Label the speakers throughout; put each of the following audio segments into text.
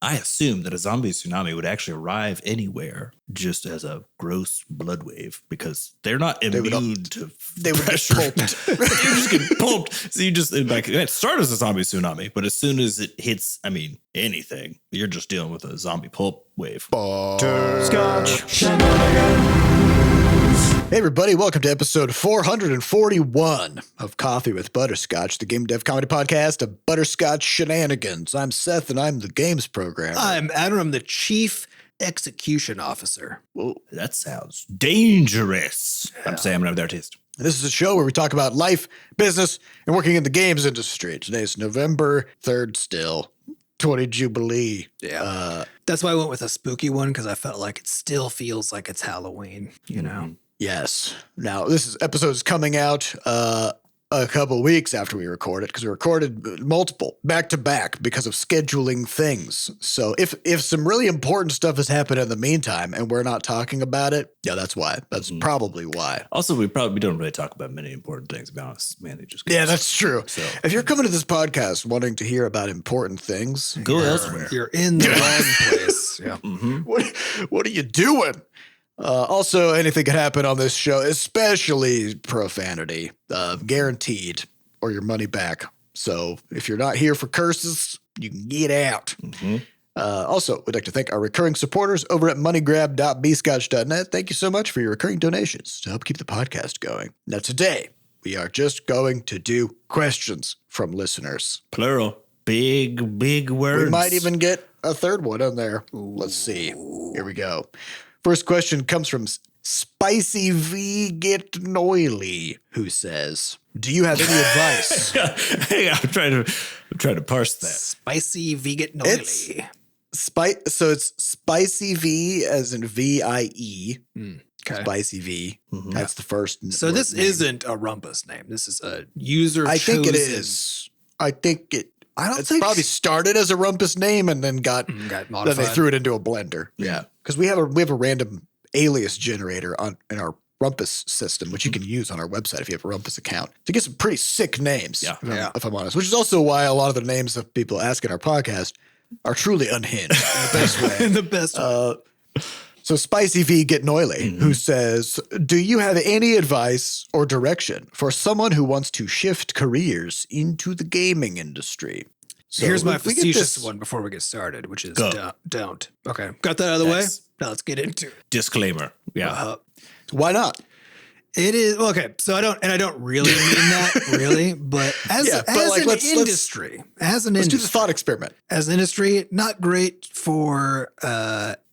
Speaker 1: I assumed that a zombie tsunami would actually arrive anywhere just as a gross blood wave because they're not immune to
Speaker 2: They would get
Speaker 1: pressure.
Speaker 2: pulped.
Speaker 1: You just get pulped. So you just, like, it started as a zombie tsunami, but as soon as it hits, anything, you're just dealing with a zombie pulp wave.
Speaker 2: Butterscotch. Hey everybody, welcome to episode 441 of Coffee with Butterscotch, the game dev comedy podcast of Butterscotch Shenanigans. I'm Seth and I'm the games programmer.
Speaker 3: I'm Adam, I'm the chief execution officer.
Speaker 1: Whoa, that sounds dangerous. I'm Sam and I'm the artist.
Speaker 2: This is a show where we talk about life, business, and working in the games industry. Today's November 3rd still, 20 Jubilee.
Speaker 3: Yeah. That's why I went with a spooky one because I felt like it still feels like it's Halloween, you know?
Speaker 2: Yes. Now, this episode is coming out a couple weeks after we record it because we recorded multiple back-to-back because of scheduling things. So if some really important stuff has happened in the meantime and we're not talking about it, yeah, that's why. That's probably why.
Speaker 1: Also, we don't really talk about many important things, to be honest. Man, they just
Speaker 2: Yeah, that's true.
Speaker 1: So
Speaker 2: If you're coming to this podcast wanting to hear about important things,
Speaker 1: go elsewhere.
Speaker 3: You're in the wrong place. Yeah.
Speaker 2: what are you doing? Also, anything could happen on this show, especially profanity, guaranteed, or your money back. So if you're not here for curses, you can get out. Also, we'd like to thank our recurring supporters over at moneygrab.bscotch.net. Thank you so much for your recurring donations to help keep the podcast going. Now, today, we are just going to do questions from listeners.
Speaker 1: Plural. Big words.
Speaker 2: We might even get a third one in there. Let's see. Here we go. First question comes from SpicyvieGetnoilie, who says, "Do you have any advice?"
Speaker 1: Hey, I'm trying to parse that.
Speaker 3: SpicyvieGetnoilie.
Speaker 2: So it's Spicy V as in VIE.
Speaker 3: Okay.
Speaker 2: Spicy V. That's the first.
Speaker 3: So this
Speaker 2: name.
Speaker 3: isn't a rumpus name. This is a user
Speaker 2: I think it
Speaker 3: chosen-
Speaker 2: is. I think it.
Speaker 3: don't
Speaker 2: It's
Speaker 3: think-
Speaker 2: probably started as a rumpus name and then got
Speaker 3: Got
Speaker 2: then
Speaker 3: modified.
Speaker 2: they threw it into a blender. Yeah, because we have a random alias generator in our rumpus system, which you can use on our website if you have a rumpus account to get some pretty sick names.
Speaker 1: Yeah.
Speaker 2: If I'm honest, which is also why a lot of the names of people ask in our podcast are truly unhinged in the best way.
Speaker 3: In the best way.
Speaker 2: So Spicy V Getnoilie, who says, "Do you have any advice or direction for someone who wants to shift careers into the gaming industry?" So
Speaker 3: Here's my
Speaker 2: if we get
Speaker 3: facetious
Speaker 2: this-
Speaker 3: one before we get started, which is
Speaker 1: Go.
Speaker 3: don't. Okay. Got that out of the way?
Speaker 1: Nice.
Speaker 3: Now let's get into it.
Speaker 1: Disclaimer. Yeah.
Speaker 2: Why not?
Speaker 3: It is okay. So I don't really mean that really, but as
Speaker 2: Yeah, but like,
Speaker 3: an
Speaker 2: let's
Speaker 3: industry,
Speaker 2: Let's do the thought experiment.
Speaker 3: as an industry, not great for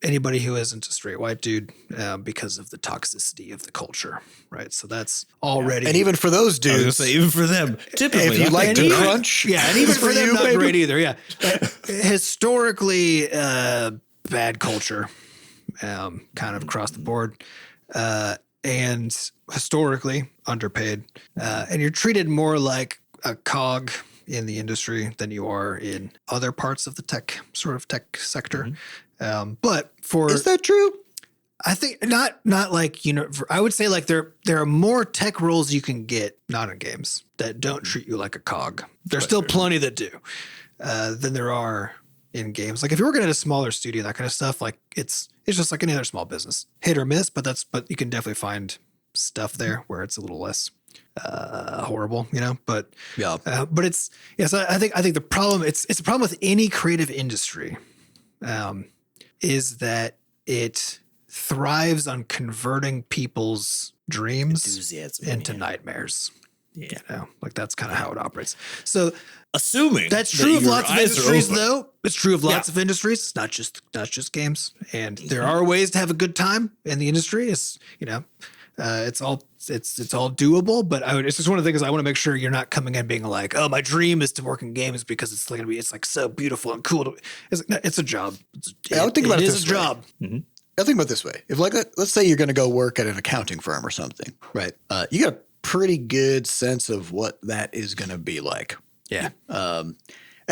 Speaker 3: anybody who isn't a straight white dude because of the toxicity of the culture, right? So that's already
Speaker 2: And even for those
Speaker 1: I was gonna
Speaker 2: dudes,
Speaker 1: say, even for them, typically,
Speaker 2: if you
Speaker 1: I
Speaker 2: like
Speaker 1: think
Speaker 2: to
Speaker 1: they're-
Speaker 2: crunch,
Speaker 3: yeah, and even
Speaker 2: it's
Speaker 3: for them,
Speaker 2: you,
Speaker 3: not
Speaker 2: baby.
Speaker 3: great either. Yeah, historically, bad culture, kind of across the board, and historically underpaid, and you're treated more like a cog in the industry than you are in other parts of the tech sector. But for
Speaker 2: Is that true?
Speaker 3: I think not like, you know, I would say like there are more tech roles you can get not in games that don't treat you like a cog. There's still plenty that do than there are in games. Like if you're working at a smaller studio, that kind of stuff, like it's just like any other small business, hit or miss, but you can definitely find stuff there where it's a little less horrible, you know, but it's, yes, I think the problem, it's a problem with any creative industry, is that it thrives on converting people's dreams
Speaker 1: Enthusiasm,
Speaker 3: into
Speaker 1: yeah.
Speaker 3: nightmares.
Speaker 1: Yeah.
Speaker 3: You know, like that's kind of how it operates. So
Speaker 1: Assuming
Speaker 3: that's
Speaker 1: that
Speaker 3: true of
Speaker 1: your
Speaker 3: lots of
Speaker 1: eyes are
Speaker 3: industries,
Speaker 1: open.
Speaker 3: though. It's true of lots of industries. It's not just games. And there are ways to have a good time in the industry. It's, you know, it's all doable. But it's just one of the things I want to make sure you're not coming in being like, oh, my dream is to work in games because it's like it's like so beautiful and cool. It's a job.
Speaker 2: I would think about it
Speaker 3: It is
Speaker 2: this
Speaker 3: a
Speaker 2: way.
Speaker 3: job.
Speaker 2: I think about it this way. If like, let's say you're going to go work at an accounting firm or something, right? You got a pretty good sense of what that is going to be like.
Speaker 3: Yeah.
Speaker 2: And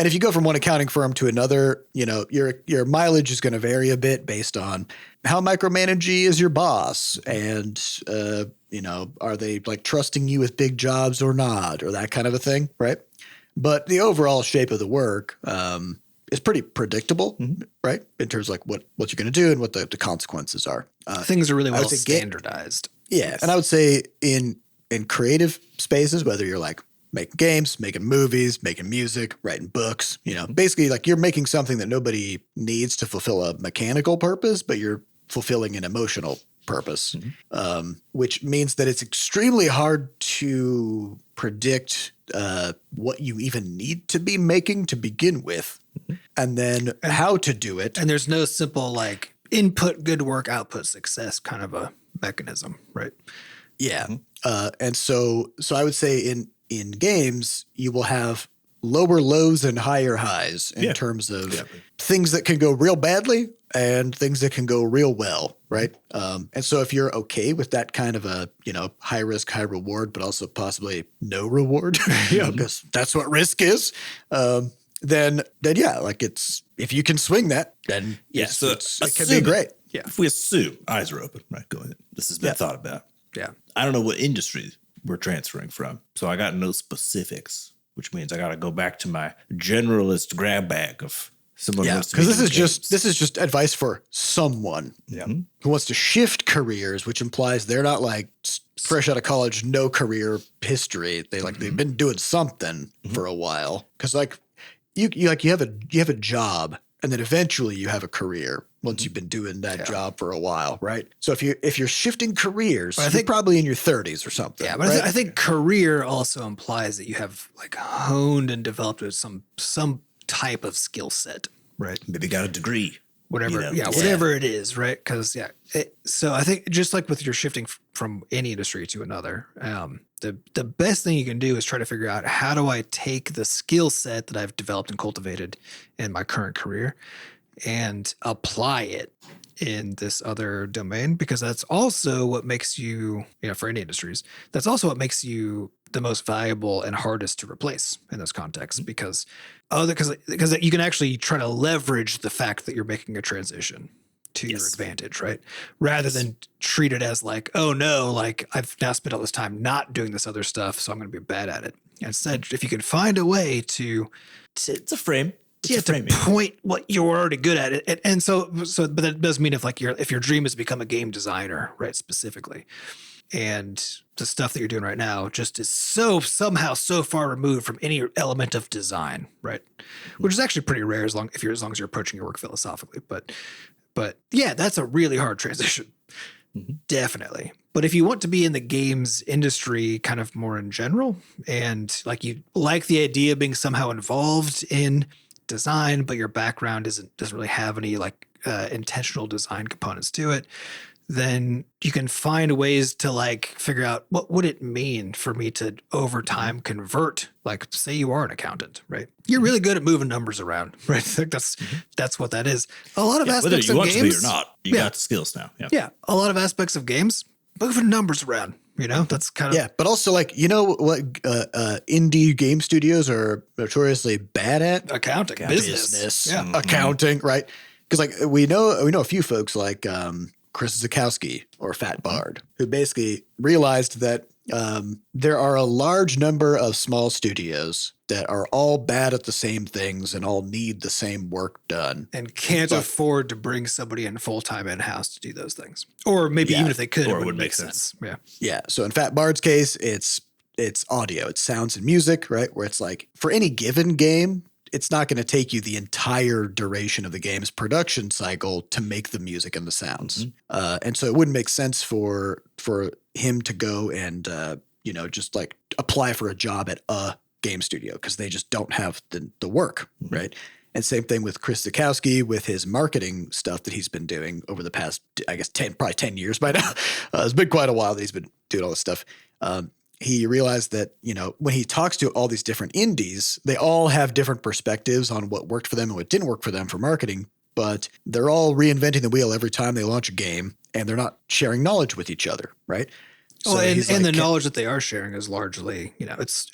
Speaker 2: if you go from one accounting firm to another, you know, your mileage is going to vary a bit based on how micromanagey is your boss and, you know, are they like trusting you with big jobs or not or that kind of a thing, right? But the overall shape of the work is is pretty predictable, right? In terms of like what you're going to do and what the consequences are.
Speaker 3: Things are really well standardized.
Speaker 2: Yeah. And I would say in creative spaces, whether you're like making games, making movies, making music, writing books, basically like you're making something that nobody needs to fulfill a mechanical purpose, but you're fulfilling an emotional purpose, which means that it's extremely hard to predict what you even need to be making to begin with, and then how to do it.
Speaker 3: And there's no simple like input good work, output success kind of a mechanism, right?
Speaker 2: Yeah. And so I would say in games, you will have lower lows and higher highs in terms of things that can go real badly and things that can go real well, right? And so if you're okay with that kind of a, high risk, high reward, but also possibly no reward, because that's what risk is, then yeah, like if you can swing that, then it can be great.
Speaker 3: Yeah.
Speaker 1: If we assume eyes are open, right? Go ahead. This has been thought about.
Speaker 3: Yeah.
Speaker 1: I don't know what industry we're transferring from, so I got no specifics, which means I got to go back to my generalist grab bag of someone.
Speaker 2: Yeah, because this is just advice for someone who wants to shift careers, which implies they're not like fresh out of college, no career history. They've been doing something for a while. Because like you have a job, and then eventually you have a career once you've been doing that job for a while, right? So if you're shifting careers, I think probably in your 30s or something.
Speaker 3: Yeah, but
Speaker 2: right?
Speaker 3: I think career also implies that you have like honed and developed some type of skill set, right?
Speaker 1: Maybe got a degree.
Speaker 3: Whatever, whatever it is, right? Because so I think just like with your shifting from any industry to another, the best thing you can do is try to figure out how do I take the skill set that I've developed and cultivated in my current career and apply it in this other domain, because that's also what makes you, for any industries, that's also what makes you the most valuable and hardest to replace in those contexts, because you can actually try to leverage the fact that you're making a transition to your advantage, right? Rather than treat it as like, oh no, like I've now spent all this time not doing this other stuff, so I'm going to be bad at it. Instead, if you can find a way to
Speaker 1: it's a frame.
Speaker 3: To point what you're already good at it. And so, but that does mean if your dream is to become a game designer, right? Specifically. And the stuff that you're doing right now just is somehow so far removed from any element of design, right? Which is actually pretty rare as long as you're approaching your work philosophically. But yeah, that's a really hard transition. Definitely. But if you want to be in the games industry kind of more in general, and like you like the idea of being somehow involved in design, but your background doesn't really have any like intentional design components to it, then you can find ways to like figure out what would it mean for me to over time convert, like say you are an accountant, right? You're really good at moving numbers around, right? I think that's what that is. A lot of aspects of games,
Speaker 1: whether you want to be or not, you got the skills now.
Speaker 3: Yeah. A lot of aspects of games, moving numbers around, that's kind of.
Speaker 2: Yeah. But also like, what indie game studios are notoriously bad at?
Speaker 3: Accounting, business.
Speaker 2: Yeah. Accounting, right? Because like we know a few folks like Chris Zukowski or Fat Bard, who basically realized that there are a large number of small studios that are all bad at the same things and all need the same work done.
Speaker 3: And can't afford to bring somebody in full-time in-house to do those things. Or maybe even if they could, it would make sense. Yeah.
Speaker 2: Yeah. So in Fat Bard's case, it's audio, it's sounds and music, right? Where it's like for any given game, it's not going to take you the entire duration of the game's production cycle to make the music and the sounds. And so it wouldn't make sense for him to go and, just like apply for a job at a game studio because they just don't have the work, right? And same thing with Chris Zukowski with his marketing stuff that he's been doing over the past, I guess, probably 10 years by now. It's been quite a while that he's been doing all this stuff. He realized that, when he talks to all these different indies, they all have different perspectives on what worked for them and what didn't work for them for marketing, but they're all reinventing the wheel every time they launch a game, and they're not sharing knowledge with each other, right?
Speaker 3: So and the knowledge that they are sharing is largely, it's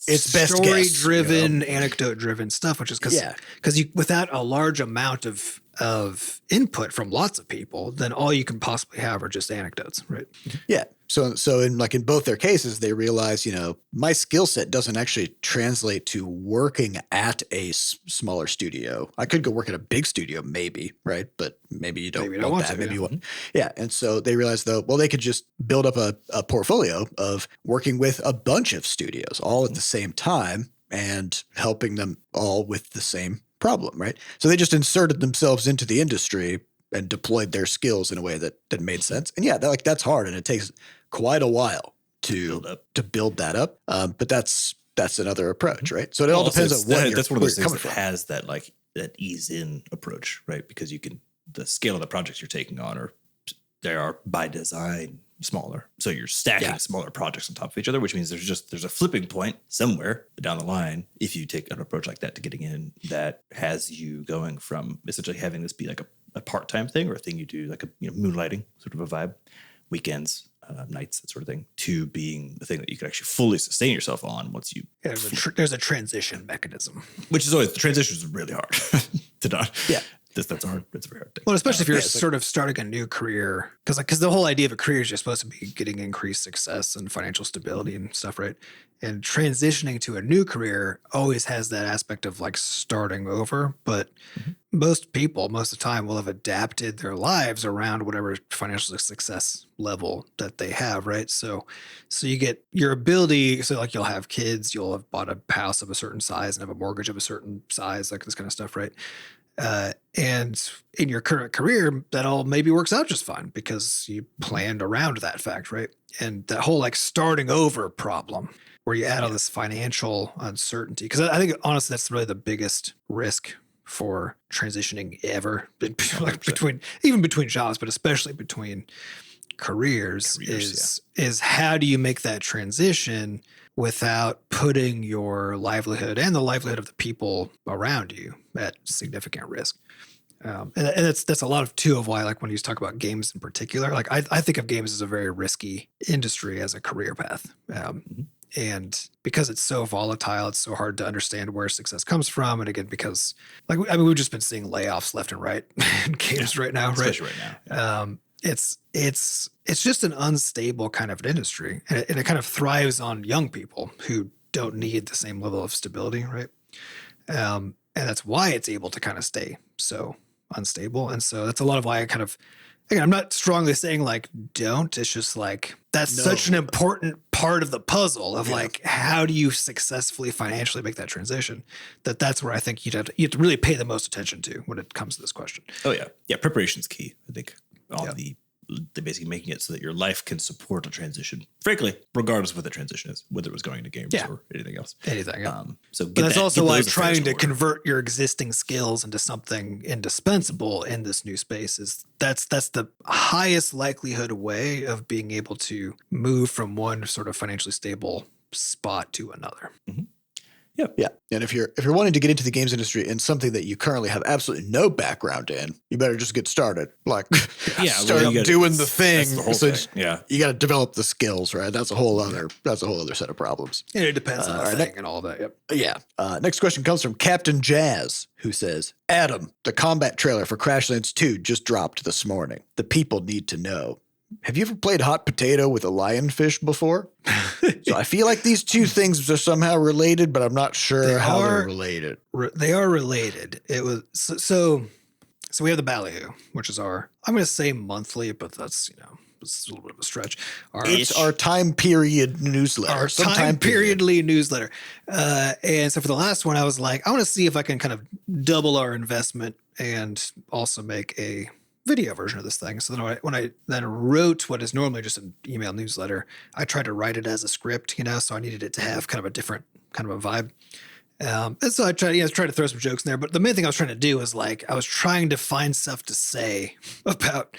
Speaker 3: story-driven, anecdote-driven stuff, which is because without a large amount of of input from lots of people, then all you can possibly have are just anecdotes, right?
Speaker 2: Yeah. So in both their cases, they realize, my skill set doesn't actually translate to working at a smaller studio. I could go work at a big studio, maybe, right? But maybe you don't want that. Maybe you want, yeah. And so they realize though, well, they could just build up a portfolio of working with a bunch of studios all at the same time and helping them all with the same problem, right? So they just inserted themselves into the industry and deployed their skills in a way that made sense. And yeah, that's hard, and it takes quite a while to build that up. But that's another approach, right? So it all depends on
Speaker 1: that's one of those things that has that ease in approach, right? Because the scale of the projects you're taking on they are by design smaller. So you're stacking smaller projects on top of each other, which means there's a flipping point somewhere down the line if you take an approach like that to getting in that has you going from essentially having this be like a part-time thing or a thing you do like a moonlighting sort of a vibe, weekends, nights, that sort of thing, to being the thing that you could actually fully sustain yourself on once you.
Speaker 3: Yeah, there's a transition mechanism,
Speaker 1: which is always the transition is really hard to not. Yeah. That's hard. It's a very hard thing.
Speaker 3: Well, especially if you're sort of starting a new career, because the whole idea of a career is you're supposed to be getting increased success and financial stability and stuff, right? And transitioning to a new career always has that aspect of like starting over. But most people, most of the time, will have adapted their lives around whatever financial success level that they have, right? So you get your ability. So like you'll have kids, you'll have bought a house of a certain size and have a mortgage of a certain size, like this kind of stuff, right? And in your current career, that all maybe works out just fine because you planned around that fact, right? And that whole like starting over problem where you add all this financial uncertainty. Because I think honestly, that's really the biggest risk for transitioning ever, like between jobs, but especially between careers is how do you make that transition without putting your livelihood and the livelihood of the people around you at significant risk. And that's a lot of why, like when you talk about games in particular, like I think of games as a very risky industry as a career path. And because it's so volatile, it's so hard to understand where success comes from. And again, because we've just been seeing layoffs left and right in games right now, right?
Speaker 1: Especially right now.
Speaker 3: It's just an unstable kind of an industry, and it kind of thrives on young people who don't need the same level of stability, right? And that's why it's able to kind of stay so unstable. And so that's a lot of why again, I'm not strongly saying like don't. It's just like that's such an important part of the puzzle of like how do you successfully financially make that transition. That's where I think you have to really pay the most attention to when it comes to this question.
Speaker 1: Oh yeah, preparation's key. I think the basically making it so that your life can support a transition. Frankly, regardless of what the transition is, whether it was going to games or anything else.
Speaker 3: Anything. Yeah.
Speaker 1: But
Speaker 3: that's also why trying to convert your existing skills into something indispensable in this new space that's the highest likelihood way of being able to move from one sort of financially stable spot to another.
Speaker 1: Mm-hmm.
Speaker 2: Yeah. And if you're wanting to get into the games industry in something that you currently have absolutely no background in, you better just get started. Like start doing the thing. You got to develop the skills, right? That's a whole other set of problems.
Speaker 3: And it depends on the thing and all that. Yep.
Speaker 2: Yeah. Next question comes from Captain Jazz, who says, Adam, the combat trailer for Crashlands 2 just dropped this morning. The people need to know. Have you ever played hot potato with a lionfish before? So I feel like these two things are somehow related, but I'm not sure how they're related.
Speaker 3: They are related. It was so we have the Ballyhoo, which is I'm going to say monthly, but that's it's a little bit of a stretch.
Speaker 2: It's our time period newsletter.
Speaker 3: Our time periodly newsletter. And so for the last one, I was like, I want to see if I can kind of double our investment and also make a video version of this thing. So then when I then wrote what is normally just an email newsletter, I tried to write it as a script, so I needed it to have kind of a different kind of a vibe. And so I tried to throw some jokes in there, but the main thing I was trying to do was like, I was trying to find stuff to say about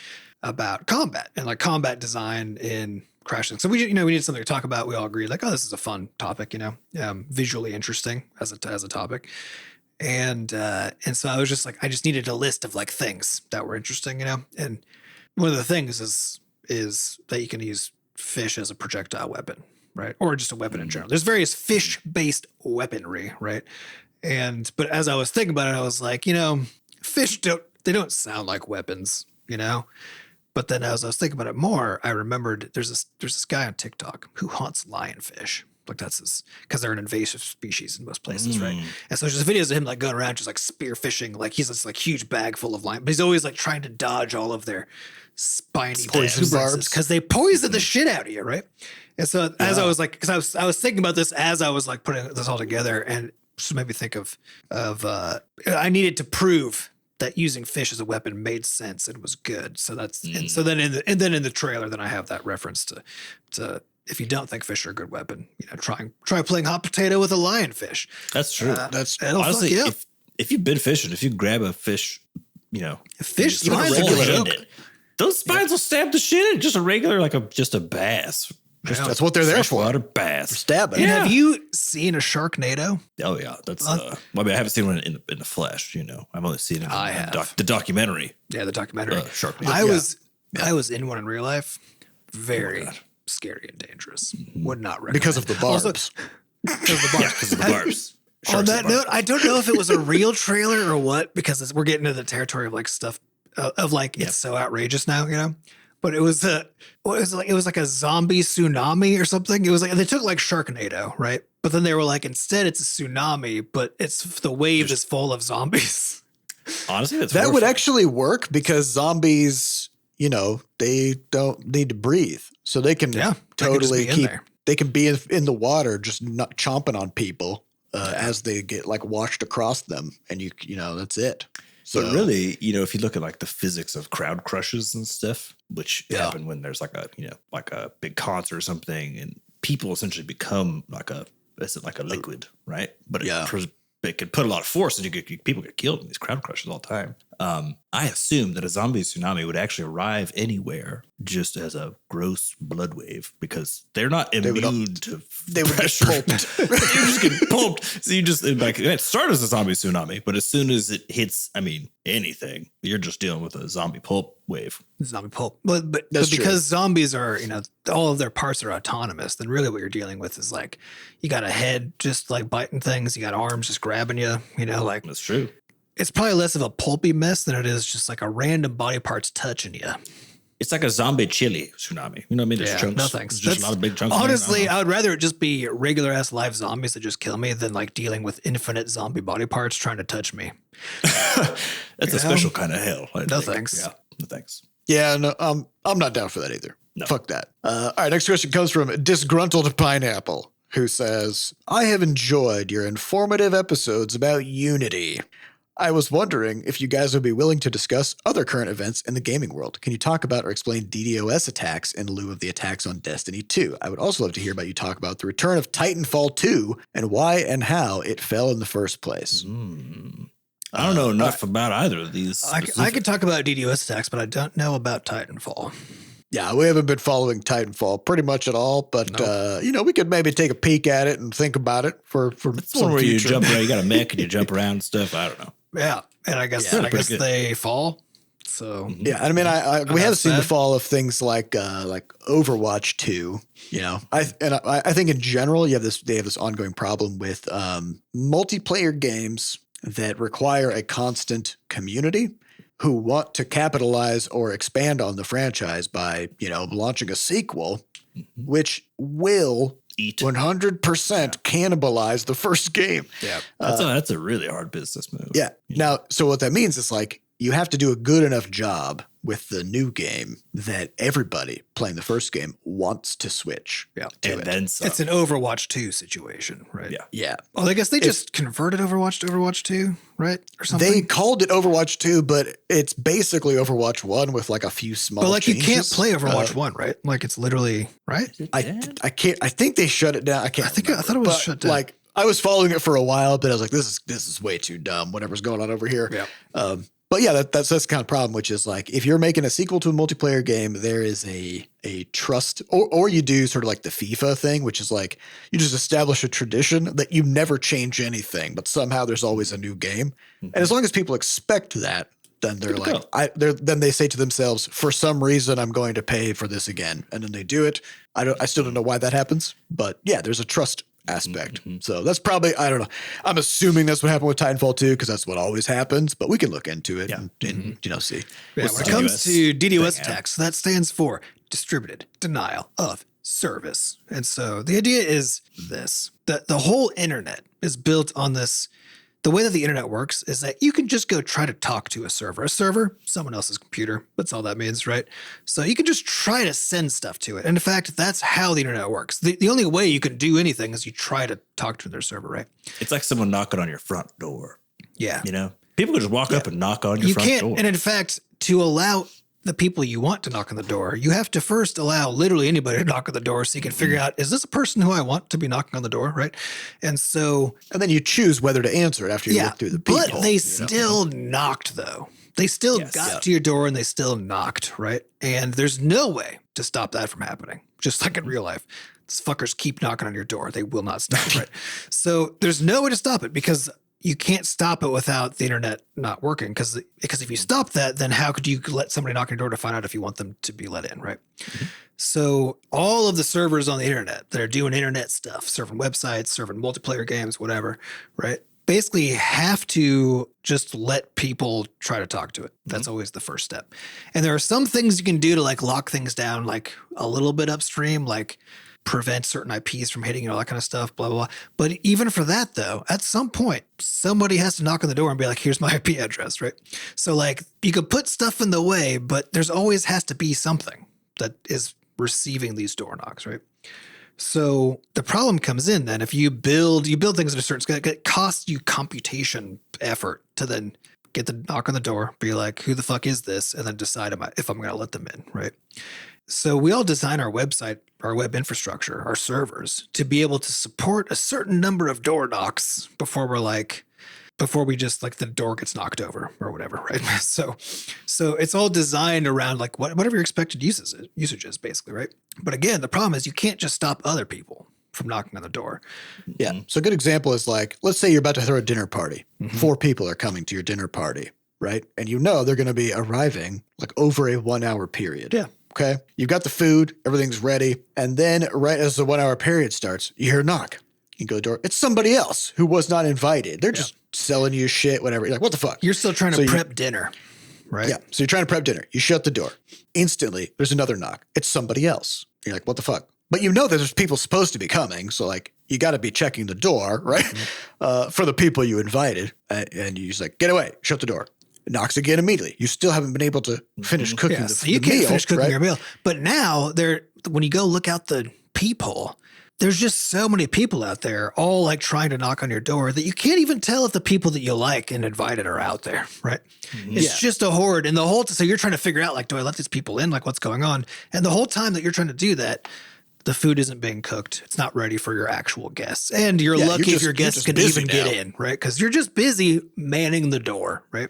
Speaker 3: combat and like combat design in Crashlands. So we needed something to talk about. We all agreed like, oh, this is a fun topic, visually interesting as a topic. And so I was just like, I just needed a list of like things that were interesting, and one of the things is that you can use fish as a projectile weapon, right? Or just a weapon in general. There's various fish-based weaponry, right? But as I was thinking about it, I was like, fish don't they don't sound like weapons, you know? But then as I was thinking about it more, I remembered there's this guy on TikTok who hunts lionfish. Like that's his, because they're an invasive species in most places, right? And so there's just videos of him like going around just like spear fishing, like he's this like huge bag full of lion, but he's always like trying to dodge all of their spiny barbs because they poison the shit out of you, right? And so as I was like, because I was thinking about this as I was like putting this all together, and just made me think of I needed to prove that using fish as a weapon made sense and was good. So that's and so then in the trailer, then I have that reference to if you don't think fish are a good weapon, you know, try playing hot potato with a lionfish.
Speaker 1: That's true.
Speaker 2: That's
Speaker 1: honestly, if you've been fishing, if you grab a fish, you know,
Speaker 3: a fish
Speaker 1: spines those spines will stab the shit in. Just a regular, just a bass.
Speaker 2: That's what they're there for.
Speaker 1: Water bass.
Speaker 2: For stabbing.
Speaker 3: And have you seen a Sharknado?
Speaker 1: Oh yeah, that's. I mean, I haven't seen one in the flesh. You know, I've only seen it in the documentary.
Speaker 3: Yeah, the documentary.
Speaker 1: Sharknado.
Speaker 3: I was in one in real life. Very scary and dangerous. Would not recommend.
Speaker 2: Because of the barbs.
Speaker 1: Because of the barbs.
Speaker 3: On that note, I don't know if it was a real trailer or what, because we're getting into the territory of like stuff of like it's so outrageous now, you know. But it was it was like a zombie tsunami or something. It was like they took like Sharknado, right? But then they were like, instead it's a tsunami, but it's the wave is full of zombies.
Speaker 1: Honestly,
Speaker 2: that would actually work because zombies, you know, they don't need to breathe, so they can totally they can be in the water, just not chomping on people as they get like washed across them, and you know that's it. So
Speaker 1: but really, you know, if you look at like the physics of crowd crushes and stuff, which happen when there's like a big concert or something, and people essentially become like a liquid, right? But it could put a lot of force, and people get killed in these crowd crushes all the time. I assume that a zombie tsunami would actually arrive anywhere just as a gross blood wave because they're not immune to
Speaker 2: they would get pulped.
Speaker 1: You just get pulped. So you just like it started as a zombie tsunami, but as soon as it hits, I mean, anything, you're just dealing with a zombie pulp wave.
Speaker 3: Zombie pulp. But because zombies are, you know, all of their parts are autonomous, then really what you're dealing with is like you got a head just like biting things, you got arms just grabbing you, you know, like
Speaker 1: that's true.
Speaker 3: It's probably less of a pulpy mess than it is just like a random body parts touching you.
Speaker 1: It's like a zombie chili tsunami. You know what I mean? There's chunks.
Speaker 3: No thanks.
Speaker 1: Just a lot of big chunks.
Speaker 3: Honestly, I would rather it just be regular ass live zombies that just kill me than like dealing with infinite zombie body parts trying to touch me.
Speaker 1: That's a special kind of hell.
Speaker 3: No thanks.
Speaker 1: Yeah, no thanks.
Speaker 2: Yeah, no, I'm not down for that either.
Speaker 1: No.
Speaker 2: Fuck that. All right, next question comes from Disgruntled Pineapple, who says, I have enjoyed your informative episodes about Unity. I was wondering if you guys would be willing to discuss other current events in the gaming world. Can you talk about or explain DDoS attacks in lieu of the attacks on Destiny 2? I would also love to hear about you talk about the return of Titanfall 2 and why and how it fell in the first place.
Speaker 1: I don't know enough about either of these.
Speaker 3: I could talk about DDoS attacks, but I don't know about Titanfall.
Speaker 2: Yeah, we haven't been following Titanfall pretty much at all, but you know, we could maybe take a peek at it and think about it for
Speaker 1: it's
Speaker 2: some
Speaker 1: one where
Speaker 2: future.
Speaker 1: you jump around, you got a mech and you jump around and stuff. I don't know.
Speaker 3: Yeah, and I guess they fall. So
Speaker 2: yeah, I mean, we have seen the fall of things like Overwatch 2. You know, I think in general, they have this ongoing problem with multiplayer games that require a constant community who want to capitalize or expand on the franchise by, you know, launching a sequel, which will 100% cannibalize the first game.
Speaker 1: Yeah, that's a really hard business move.
Speaker 2: Yeah. Now, so what that means is like you have to do a good enough job with the new game that everybody playing the first game wants to switch.
Speaker 3: Yeah,
Speaker 1: and then some.
Speaker 3: It's an Overwatch 2 situation, right?
Speaker 1: Yeah.
Speaker 2: Yeah.
Speaker 3: Well, I guess they just converted Overwatch to Overwatch 2, right? Or something.
Speaker 2: They called it Overwatch 2, but it's basically Overwatch 1 with like a few small changes.
Speaker 3: You can't play Overwatch 1, right? Like it's literally, right?
Speaker 2: I can't. I think they shut it down. I thought it
Speaker 3: was shut down.
Speaker 2: Like I was following it for a while, but I was like, this is way too dumb. Whatever's going on over here.
Speaker 3: Yeah.
Speaker 2: But yeah, that's the kind of problem, which is like if you're making a sequel to a multiplayer game, there is a trust, or you do sort of like the FIFA thing, which is like you just establish a tradition that you never change anything, but somehow there's always a new game. And as long as people expect that, then they're like, then they say to themselves, for some reason, I'm going to pay for this again, and then they do it. I still don't know why that happens, but yeah, there's a trust aspect. So that's probably, I don't know. I'm assuming that's what happened with Titanfall 2 because that's what always happens, but we can look into it and see.
Speaker 3: Yeah, when it comes to DDoS attacks, that stands for distributed denial of service. And so the idea is this, that the whole internet is built on this. The way that the internet works is that you can just go try to talk to a server. A server, someone else's computer. That's all that means, right? So you can just try to send stuff to it. And in fact, that's how the internet works. The only way you can do anything is you try to talk to their server, right?
Speaker 1: It's like someone knocking on your front door.
Speaker 3: Yeah.
Speaker 1: You know, people can just walk up and knock on your front door.
Speaker 3: And in fact, to allow the people you want to knock on the door, you have to first allow literally anybody to knock on the door so you can figure out, is this a person who I want to be knocking on the door, right? And
Speaker 2: then you choose whether to answer it after you look through the peephole.
Speaker 3: But they still knocked, though. They still got to your door and they still knocked, right? And there's no way to stop that from happening, just like in real life. These fuckers keep knocking on your door. They will not stop, right? So there's no way to stop it because you can't stop it without the internet not working. Because if you stop that, then how could you let somebody knock on your door to find out if you want them to be let in, right? So all of the servers on the internet that are doing internet stuff, serving websites, serving multiplayer games, whatever, right? Basically have to just let people try to talk to it. That's always the first step. And there are some things you can do to like lock things down, like a little bit upstream, like prevent certain IPs from hitting and all that kind of stuff, blah, blah, blah. But even for that, though, at some point, somebody has to knock on the door and be like, here's my IP address, right? So like you could put stuff in the way, but there's always has to be something that is receiving these door knocks, right? So the problem comes in then if you build things at a certain scale, it costs you computation effort to then get the knock on the door, be like, who the fuck is this? And then decide if I'm going to let them in, right? So we all design our website, our web infrastructure, our servers to be able to support a certain number of door knocks before we just like the door gets knocked over or whatever, right? So it's all designed around like whatever your expected usage is basically, right? But again, the problem is you can't just stop other people from knocking on the door.
Speaker 2: Yeah. So a good example is like, let's say you're about to throw a dinner party. 4 people are coming to your dinner party, right? And you know they're going to be arriving like over a 1 hour period.
Speaker 3: Yeah.
Speaker 2: Okay. You've got the food, everything's ready. And then right as the 1 hour period starts, you hear a knock. You go to the door. It's somebody else who was not invited. They're just selling you shit, whatever. You're like, what the fuck?
Speaker 3: You're still trying to prep dinner, right?
Speaker 2: Yeah. So you're trying to prep dinner. You shut the door. Instantly, there's another knock. It's somebody else. You're like, what the fuck? But you know that there's people supposed to be coming. So like, you got to be checking the door, right? For the people you invited. And you just like, get away, shut the door. Knocks again immediately. You still haven't been able to finish cooking the
Speaker 3: you can't
Speaker 2: meal,
Speaker 3: finish cooking
Speaker 2: right?
Speaker 3: your meal. But now when you go look out the peephole, there's just so many people out there all like trying to knock on your door that you can't even tell if the people that you like and invited are out there, right? It's just a horde. And so you're trying to figure out like, do I let these people in? Like what's going on? And the whole time that you're trying to do that, the food isn't being cooked. It's not ready for your actual guests. And you're lucky if your guests can even get in, right? Because you're just busy manning the door, right?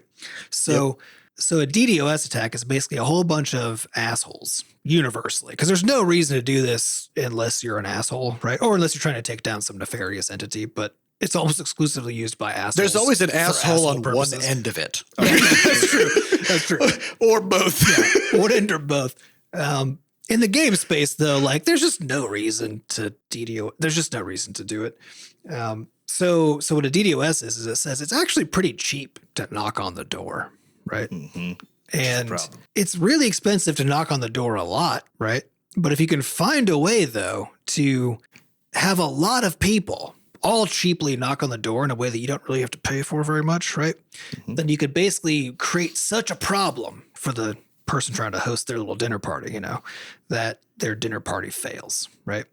Speaker 3: So a DDoS attack is basically a whole bunch of assholes universally, because there's no reason to do this unless you're an asshole, right? Or unless you're trying to take down some nefarious entity, but it's almost exclusively used by assholes.
Speaker 2: There's always an asshole on purposes. One end of it.
Speaker 3: That's true. That's true.
Speaker 2: Or both.
Speaker 3: One end or both. In the game space, though, like there's just no reason to DDoS. There's just no reason to do it. So what a DDoS is it says it's actually pretty cheap to knock on the door, right? And it's really expensive to knock on the door a lot, right? But if you can find a way, though, to have a lot of people all cheaply knock on the door in a way that you don't really have to pay for very much, right? Then you could basically create such a problem for the person trying to host their little dinner party, that their dinner party fails, right?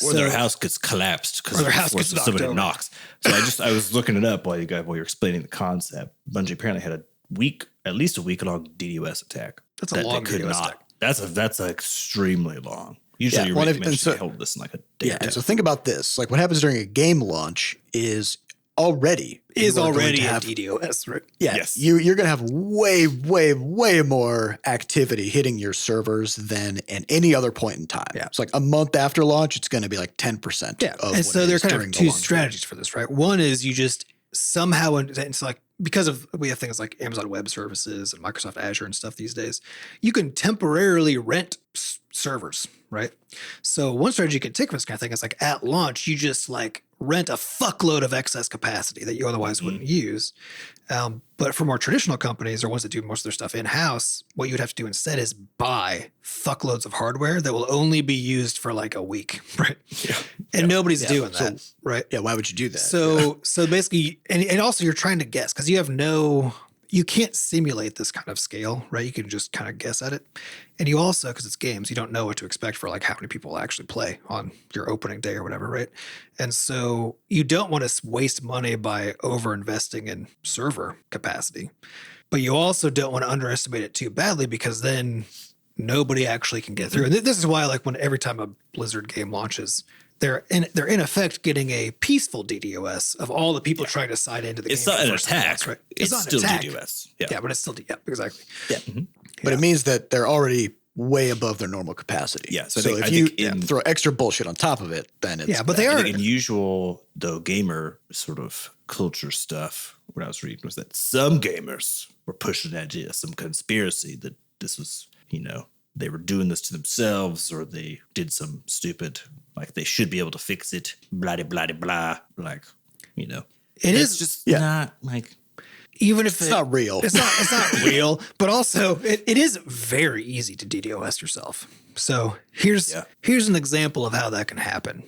Speaker 1: Or their house gets collapsed because somebody knocks. So I was looking it up while you're explaining the concept. Bungie apparently had at least a week long DDoS attack.
Speaker 3: That's a long DDoS attack.
Speaker 1: That's extremely long. Usually you hold this in like a day or two.
Speaker 2: And so think about this. Like what happens during a game launch is already a
Speaker 3: DDoS, right?
Speaker 2: Yeah. Yes. You're going to have way, way, way more activity hitting your servers than at any other point in time. Yeah. It's like a month after launch, it's going to be like 10%.
Speaker 3: Yeah. And so there are kind of two strategies for this, right? One is you just somehow, it's like because we have things like Amazon Web Services and Microsoft Azure and stuff these days, you can temporarily rent servers, right? So one strategy you can take for this kind of thing is like at launch, you just like rent a fuckload of excess capacity that you otherwise wouldn't use. But for more traditional companies or ones that do most of their stuff in-house, what you would have to do instead is buy fuckloads of hardware that will only be used for like a week, right? Yeah. And nobody's doing that, right?
Speaker 2: Yeah, why would you do that?
Speaker 3: So basically, and also you're trying to guess because you can't simulate this kind of scale, right? You can just kind of guess at it. And you also, because it's games, you don't know what to expect for like how many people actually play on your opening day or whatever, right? And so you don't want to waste money by over-investing in server capacity. But you also don't want to underestimate it too badly because then nobody actually can get through. And this is why like every time a Blizzard game launches, they're in effect getting a peaceful DDoS of all the people trying to sign into the game.
Speaker 1: It's not an attack,
Speaker 3: launch, right?
Speaker 1: It's
Speaker 3: not
Speaker 1: still
Speaker 3: an attack.
Speaker 1: DDoS.
Speaker 3: Yeah, but it's still exactly.
Speaker 2: Yeah. But it means that they're already way above their normal capacity.
Speaker 1: Yeah.
Speaker 2: So if you throw extra bullshit on top of it, then it's
Speaker 3: but they are
Speaker 1: in usual though gamer sort of culture stuff. What I was reading was that some gamers were pushing an idea, some conspiracy that this was, they were doing this to themselves or they did some stupid, like they should be able to fix it, blah, blah, blah, blah. Like,
Speaker 3: it's
Speaker 1: just not like,
Speaker 3: even if
Speaker 2: it's not real.
Speaker 3: It's not real, but also it is very easy to DDoS yourself. So here's an example of how that can happen.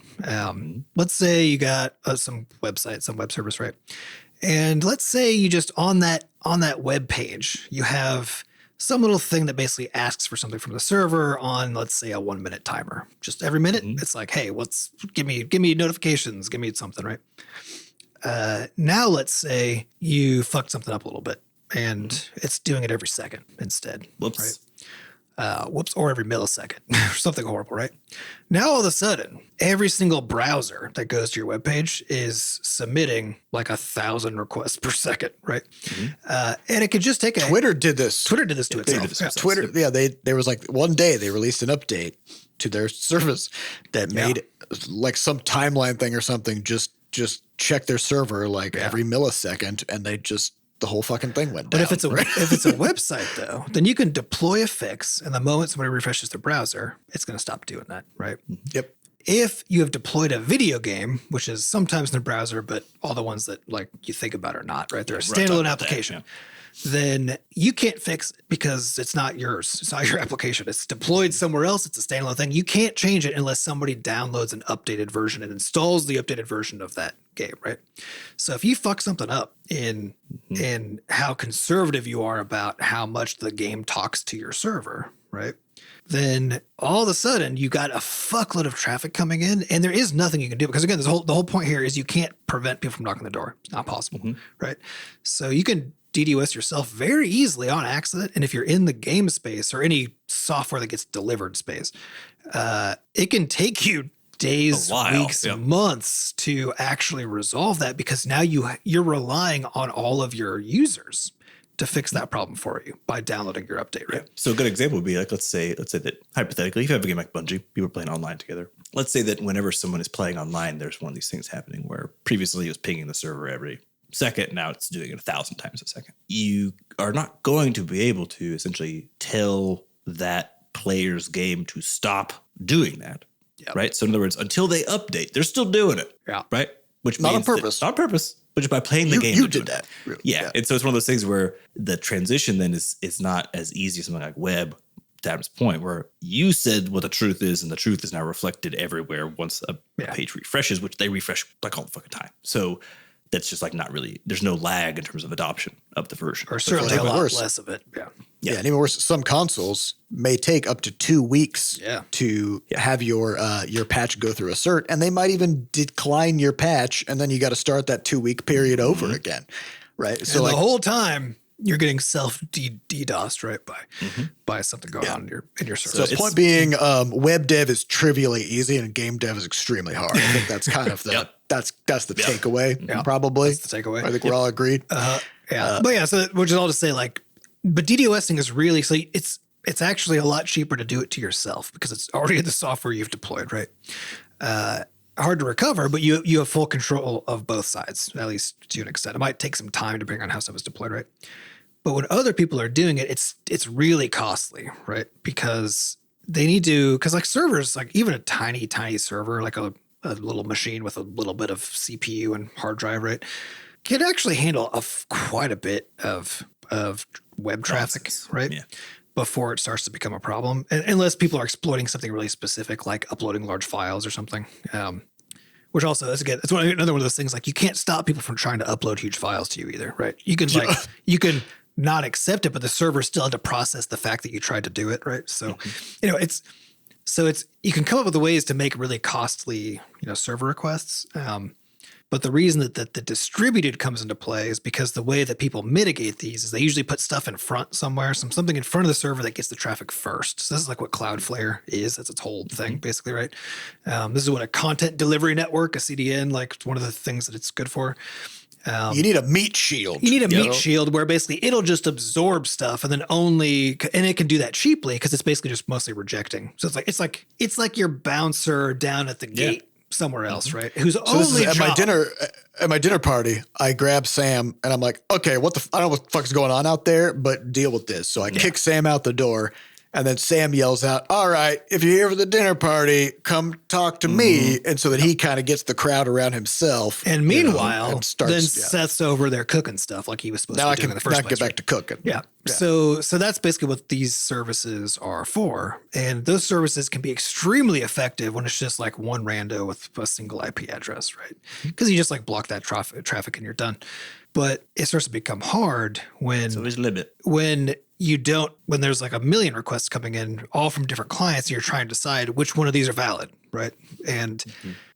Speaker 3: Let's say you got some website, some web service, right? And let's say you just on that web page, you have some little thing that basically asks for something from the server on, let's say, a 1 minute timer. Just every minute, it's like, hey, give me notifications, give me something, right? Now let's say you fucked something up a little bit and it's doing it every second instead.
Speaker 1: Whoops.
Speaker 3: Right? Or every millisecond or something horrible, right? Now all of a sudden, every single browser that goes to your webpage is submitting like 1,000 requests per second, right? And it could just take
Speaker 2: Twitter did this.
Speaker 3: Twitter did this to itself.
Speaker 2: Twitter, there was like one day they released an update to their service that made like some timeline thing or something just check their server like every millisecond, and the whole fucking thing went down.
Speaker 3: But if it's a website though, then you can deploy a fix, and the moment somebody refreshes their browser, it's going to stop doing that, right?
Speaker 2: Yep.
Speaker 3: If you have deployed a video game, which is sometimes in the browser, but all the ones that like you think about are not, right? They're a standalone application. Then you can't fix it because it's not yours. It's not your application. It's deployed somewhere else. It's a standalone thing. You can't change it unless somebody downloads an updated version and installs the updated version of that game, right? So if you fuck something up in how conservative you are about how much the game talks to your server, right? Then all of a sudden you got a fuckload of traffic coming in, and there is nothing you can do because again, the whole point here is you can't prevent people from knocking the door. It's not possible, right? So you can DDoS yourself very easily on accident, and if you're in the game space or any software that gets delivered space, it can take you days, weeks, months to actually resolve that because now you're relying on all of your users to fix that problem for you by downloading your update, right?
Speaker 1: So a good example would be like, let's say that hypothetically, if you have a game like Bungie, people are playing online together. Let's say that whenever someone is playing online, there's one of these things happening where previously it was pinging the server every second. Now it's doing it 1,000 times a second. You are not going to be able to essentially tell that player's game to stop doing that, right? So in other words, until they update, they're still doing it, right? Which
Speaker 2: not
Speaker 1: means
Speaker 2: on purpose.
Speaker 1: Not on purpose. But just by playing the game.
Speaker 2: You did that. Really.
Speaker 1: Yeah. And so it's one of those things where the transition then is not as easy as something like web, to Adam's point, where you said what the truth is, and the truth is now reflected everywhere once a page refreshes, which they refresh like all the fucking time. So that's just like not really, there's no lag in terms of adoption of the version.
Speaker 3: Or certainly a lot less of it.
Speaker 2: Yeah, and even worse, some consoles may take up to 2 weeks to have your patch go through a cert, and they might even decline your patch, and then you got to start that 2-week period over again, right?
Speaker 3: And so the whole time you're getting self DDoSed, right, by something going on in your server.
Speaker 2: So the point being, web dev is trivially easy, and game dev is extremely hard. I think that's kind of the that's the takeaway, probably.
Speaker 3: That's the takeaway.
Speaker 2: I think we're all agreed.
Speaker 3: So which is all to say, like, but DDoSing is really, so it's actually a lot cheaper to do it to yourself because it's already in the software you've deployed, right? hard to recover, but you have full control of both sides, at least to an extent. It might take some time depending on how stuff is deployed, right? But when other people are doing it, it's really costly, right? Because they need to, because like servers, like even a tiny server, like a little machine with a little bit of CPU and hard drive, right, can actually handle quite a bit of web traffic, right? Yeah. Before it starts to become a problem, unless people are exploiting something really specific, like uploading large files or something. Which also is it's another one of those things, like you can't stop people from trying to upload huge files to you either, right? You can you can not accept it, but the server still had to process the fact that you tried to do it, right? So, it's you can come up with ways to make really costly, server requests. But the reason that the distributed comes into play is because the way that people mitigate these is they usually put stuff in front somewhere, something in front of the server that gets the traffic first. So this is like what Cloudflare is. That's its whole thing, basically, right? This is what a content delivery network, a CDN, like one of the things that it's good for.
Speaker 2: You need a meat shield.
Speaker 3: You need a meat shield where basically it'll just absorb stuff and then and it can do that cheaply because it's basically just mostly rejecting. So it's like your bouncer down at the gate somewhere else, right? Who's only
Speaker 2: at my dinner party, I grab Sam and I'm like, okay, I don't know what the fuck's going on out there, but deal with this. So I kick Sam out the door. And then Sam yells out, all right, if you're here for the dinner party, come talk to me. And so that he kind of gets the crowd around himself.
Speaker 3: And meanwhile, then Seth's over there cooking stuff like he was supposed to do in the first place.
Speaker 2: Now I can get back to cooking.
Speaker 3: Yeah. So that's basically what these services are for. And those services can be extremely effective when it's just like one rando with a single IP address, right? Because you just like block that traffic and you're done. But it starts to become hard when
Speaker 1: there's a limit.
Speaker 3: When there's like a million requests coming in, all from different clients, and you're trying to decide which one of these are valid, right? And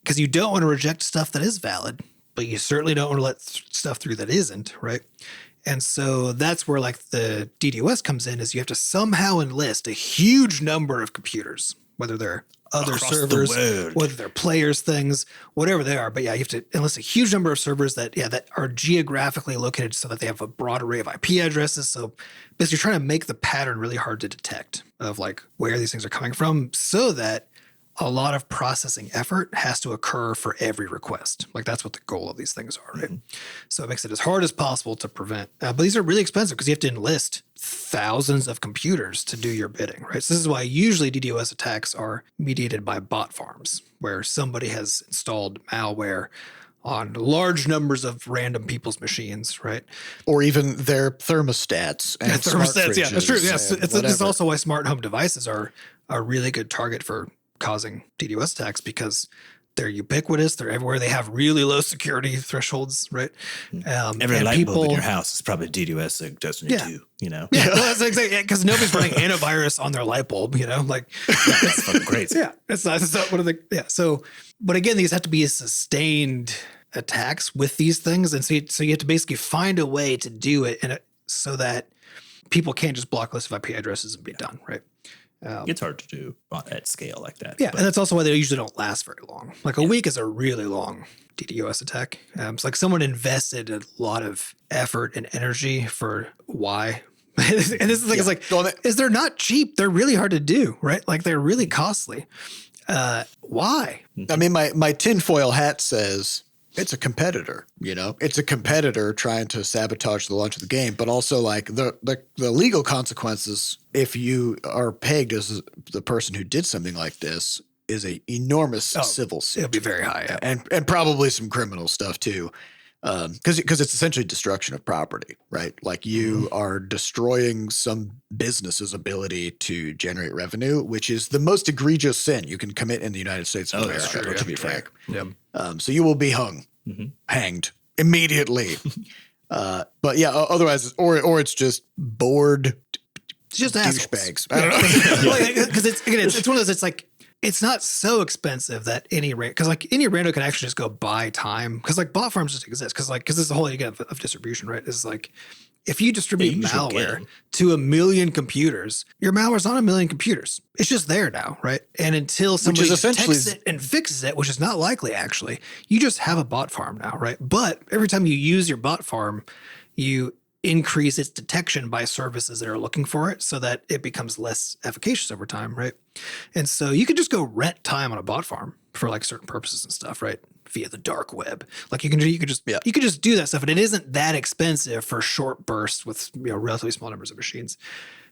Speaker 3: because you don't want to reject stuff that is valid, but you certainly don't want to let stuff through that isn't, right? And so that's where like the DDoS comes in, is you have to somehow enlist a huge number of computers, whether they're other servers, whether they're players, things, whatever they are. But yeah, you have to enlist a huge number of servers that are geographically located so that they have a broad array of IP addresses. So basically you're trying to make the pattern really hard to detect of like where these things are coming from, so that a lot of processing effort has to occur for every request. Like that's what the goal of these things are, right? So it makes it as hard as possible to prevent. But these are really expensive because you have to enlist thousands of computers to do your bidding, right? So this is why usually DDoS attacks are mediated by bot farms, where somebody has installed malware on large numbers of random people's machines, right?
Speaker 2: Or even their thermostats. And
Speaker 3: thermostats, yeah, that's true. Yes, it's also why smart home devices are a really good target for causing DDoS attacks, because they're ubiquitous. They're everywhere. They have really low security thresholds, right?
Speaker 1: Every light bulb in your house is probably DDoS like Destiny 2,
Speaker 3: Yeah, well, that's exactly, because nobody's running antivirus on their light bulb, like
Speaker 1: that's fucking crazy.
Speaker 3: Yeah, it's not one of the So, but again, these have to be sustained attacks with these things, and so you have to basically find a way to do it, so that people can't just block lists of IP addresses and be done, right?
Speaker 1: It's hard to do at scale like that.
Speaker 3: Yeah, and that's also why they usually don't last very long. Like a week is a really long DDoS attack. It's like someone invested a lot of effort and energy for why. And this is like, it's like, is they're not cheap. They're really hard to do, right? Like they're really costly. Why?
Speaker 2: I mean, my tinfoil hat says it's a competitor, it's a competitor trying to sabotage the launch of the game, but also like the legal consequences, if you are pegged as the person who did something like this, is a enormous civil suit.
Speaker 3: It'll be very high. Yeah.
Speaker 2: And probably some criminal stuff too. Because it's essentially destruction of property, right? Like you are destroying some business's ability to generate revenue, which is the most egregious sin you can commit in the United States of America, to be frank.
Speaker 3: Yep.
Speaker 2: So you will be hanged immediately. But yeah, otherwise, or it's just bored.
Speaker 3: It's just
Speaker 2: douchebags. I don't know.
Speaker 3: Because it's one of those. It's like, it's not so expensive that any rando can actually just go buy time, because like bot farms just exist because this is the whole idea of distribution, right? Is like, if you distribute malware to 1 million computers, your malware's on 1 million computers. It's just there now, right? And until somebody detects it and fixes it, which is not likely actually, you just have a bot farm now, right? But every time you use your bot farm, you increase its detection by services that are looking for it so that it becomes less efficacious over time, right? And so you could just go rent time on a bot farm for like certain purposes and stuff, right? Via the dark web. Like you could just do that stuff, and it isn't that expensive for short bursts with relatively small numbers of machines.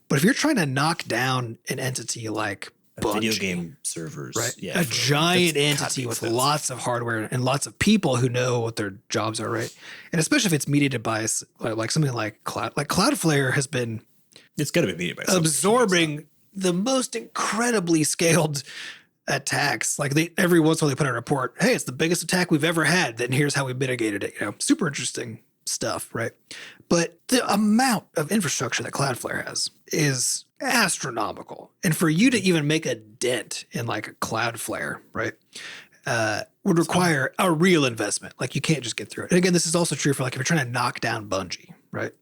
Speaker 3: But if you're trying to knock down an entity like Bungie,
Speaker 1: video game servers,
Speaker 3: right?
Speaker 1: Yeah,
Speaker 3: A giant entity with lots of hardware and lots of people who know what their jobs are, right? And especially if it's mediated by like something like Cloudflare has been,
Speaker 1: it's got to be mediated by
Speaker 3: absorbing the most incredibly scaled attacks. Like every once in a while they put out a report, hey, it's the biggest attack we've ever had. Then here's how we mitigated it. Super interesting stuff, right? But the amount of infrastructure that Cloudflare has is astronomical. And for you to even make a dent in like a Cloudflare, right, would require a real investment. Like you can't just get through it. And again, this is also true for like if you're trying to knock down Bungie, right?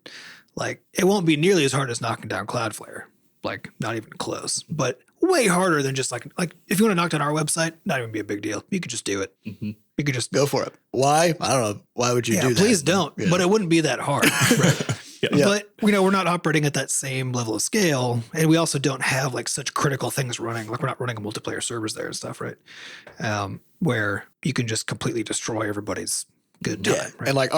Speaker 3: Like it won't be nearly as hard as knocking down Cloudflare. Like not even close, but way harder than just like if you want to knock down our website, not even be a big deal. You could just do it.
Speaker 1: Mm-hmm.
Speaker 3: You could just
Speaker 2: go for it. Why? I don't know. Why would you do that?
Speaker 3: Please don't. Yeah. But it wouldn't be that hard. Right?
Speaker 1: Yeah.
Speaker 3: But we're not operating at that same level of scale, and we also don't have like such critical things running. Like we're not running a multiplayer servers there and stuff, right? Where you can just completely destroy everybody's good time.
Speaker 2: Yeah.
Speaker 3: Right?
Speaker 2: And like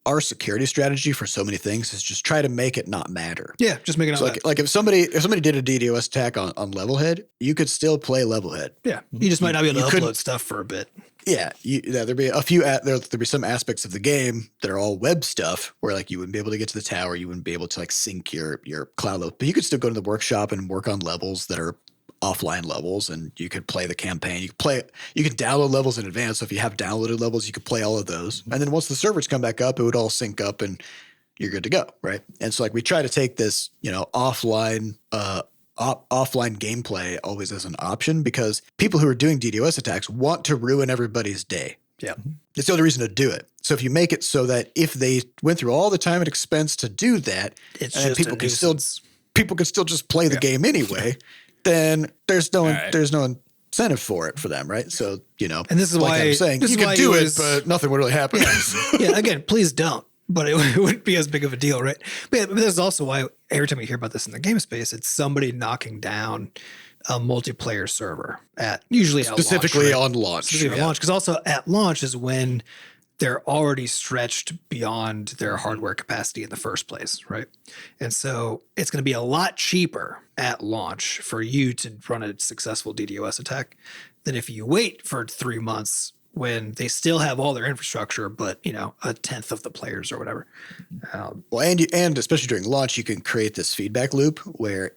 Speaker 2: our security strategy for so many things is just try to make it not matter.
Speaker 3: Yeah, just make it not
Speaker 2: like if somebody did a DDoS attack on Levelhead, you could still play Levelhead.
Speaker 3: Yeah, you just might not be able to upload stuff for a bit.
Speaker 2: Yeah, there'd be there'd be some aspects of the game that are all web stuff where like you wouldn't be able to get to the tower, you wouldn't be able to like sync your cloud level, but you could still go to the workshop and work on levels that are offline levels, and you could play the campaign. You could download levels in advance. So if you have downloaded levels, you could play all of those. And then once the servers come back up, it would all sync up and you're good to go. Right. And so like we try to take this, offline gameplay always as an option because people who are doing DDoS attacks want to ruin everybody's day.
Speaker 3: Yeah.
Speaker 2: It's the only reason to do it. So if you make it so that if they went through all the time and expense to do that,
Speaker 3: it's
Speaker 2: and
Speaker 3: just
Speaker 2: people can still just play the game anyway, then there's no incentive for them, right? So,
Speaker 3: and this is
Speaker 2: like
Speaker 3: why
Speaker 2: I'm saying, you could do it, but nothing would really happen.
Speaker 3: Yeah, again, please don't. But it wouldn't be as big of a deal, right? But this is also why every time you hear about this in the game space, it's somebody knocking down a multiplayer server usually
Speaker 2: specifically
Speaker 3: at launch,
Speaker 2: on launch.
Speaker 3: Specifically on launch, because also at launch is when they're already stretched beyond their hardware capacity in the first place, right? And so it's going to be a lot cheaper at launch for you to run a successful DDoS attack than if you wait for 3 months when they still have all their infrastructure, but a tenth of the players or whatever.
Speaker 2: And especially during launch, you can create this feedback loop where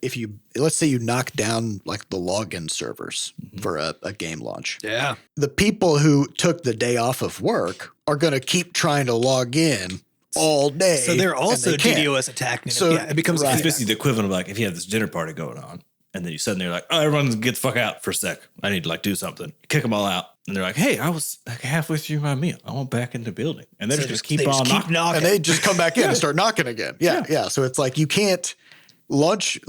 Speaker 2: let's say you knock down like the login servers for a game launch.
Speaker 3: Yeah.
Speaker 2: The people who took the day off of work are going to keep trying to log in all day.
Speaker 3: So they're also DDoS attacking.
Speaker 2: So
Speaker 3: it becomes
Speaker 1: it's basically the equivalent of like if you have this dinner party going on and then you suddenly you're like, oh, everyone get the fuck out for a sec. I need to like do something. You kick them all out. And they're like, hey, I was like halfway through my meal. I went back in the building. And they're just keep knocking.
Speaker 2: And they just come back in and start knocking again. Yeah. So it's like you can't launch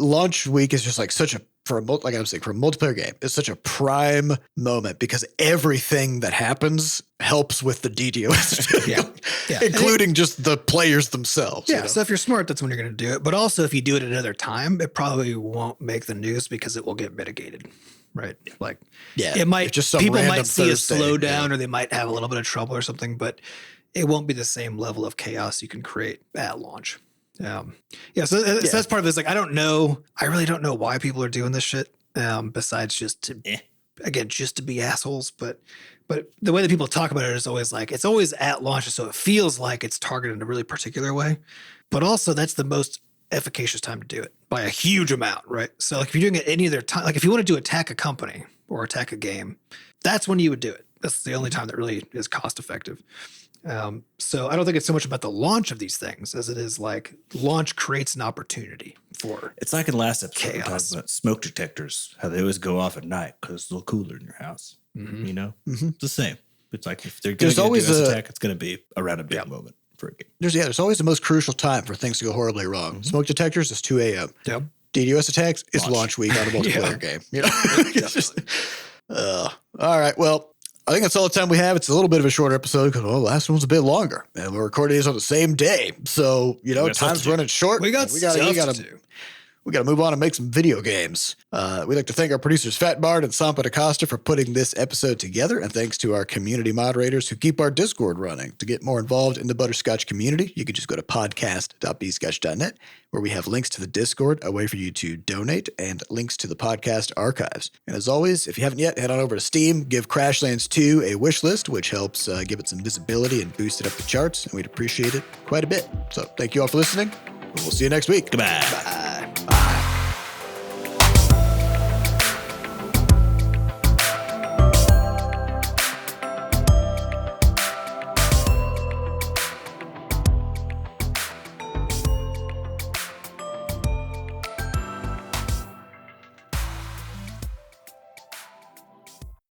Speaker 2: week is just like such a for a multiplayer game, it's such a prime moment because everything that happens helps with the DDoS, including just the players themselves.
Speaker 3: Yeah. So if you're smart, that's when you're going to do it. But also if you do it at another time, it probably won't make the news because it will get mitigated. Right. Like, it might just people might see Thursday, a slowdown or they might have a little bit of trouble or something, but it won't be the same level of chaos you can create at launch. So that's part of this. Like, I really don't know why people are doing this shit. Besides just to be assholes. But the way that people talk about it is always like, it's always at launch. So it feels like it's targeted in a really particular way, but also that's the most efficacious time to do it by a huge amount. Right. So like if you're doing it any other time, like if you want to attack a company or attack a game, that's when you would do it. That's the only time that really is cost effective. So I don't think it's so much about the launch of these things as it is like launch creates an opportunity for
Speaker 1: it's like in last episode we
Speaker 3: chaos.
Speaker 1: talked about smoke detectors, how they always go off at night because it's a little cooler in your house. It's the same. It's like if they're going to do this attack, it's going to be around a big moment for a game.
Speaker 2: There's always the most crucial time for things to go horribly wrong. Smoke detectors is 2 a.m.
Speaker 3: Yep.
Speaker 2: DDoS attacks is launch week on a multiplayer game. It's just, all right. Well, I think that's all the time we have. It's a little bit of a shorter episode because, well, the last one was a bit longer. And we're recording these on the same day. So, time's running short.
Speaker 3: We got stuff to do.
Speaker 2: We got to move on and make some video games. We'd like to thank our producers, Fat Bard and Sampa DaCosta, for putting this episode together. And thanks to our community moderators who keep our Discord running. To get more involved in the Butterscotch community, you can just go to podcast.bscotch.net, where we have links to the Discord, a way for you to donate, and links to the podcast archives. And as always, if you haven't yet, head on over to Steam, give Crashlands 2 a wish list, which helps give it some visibility and boost it up the charts. And we'd appreciate it quite a bit. So thank you all for listening. We'll see you next week.
Speaker 1: Goodbye.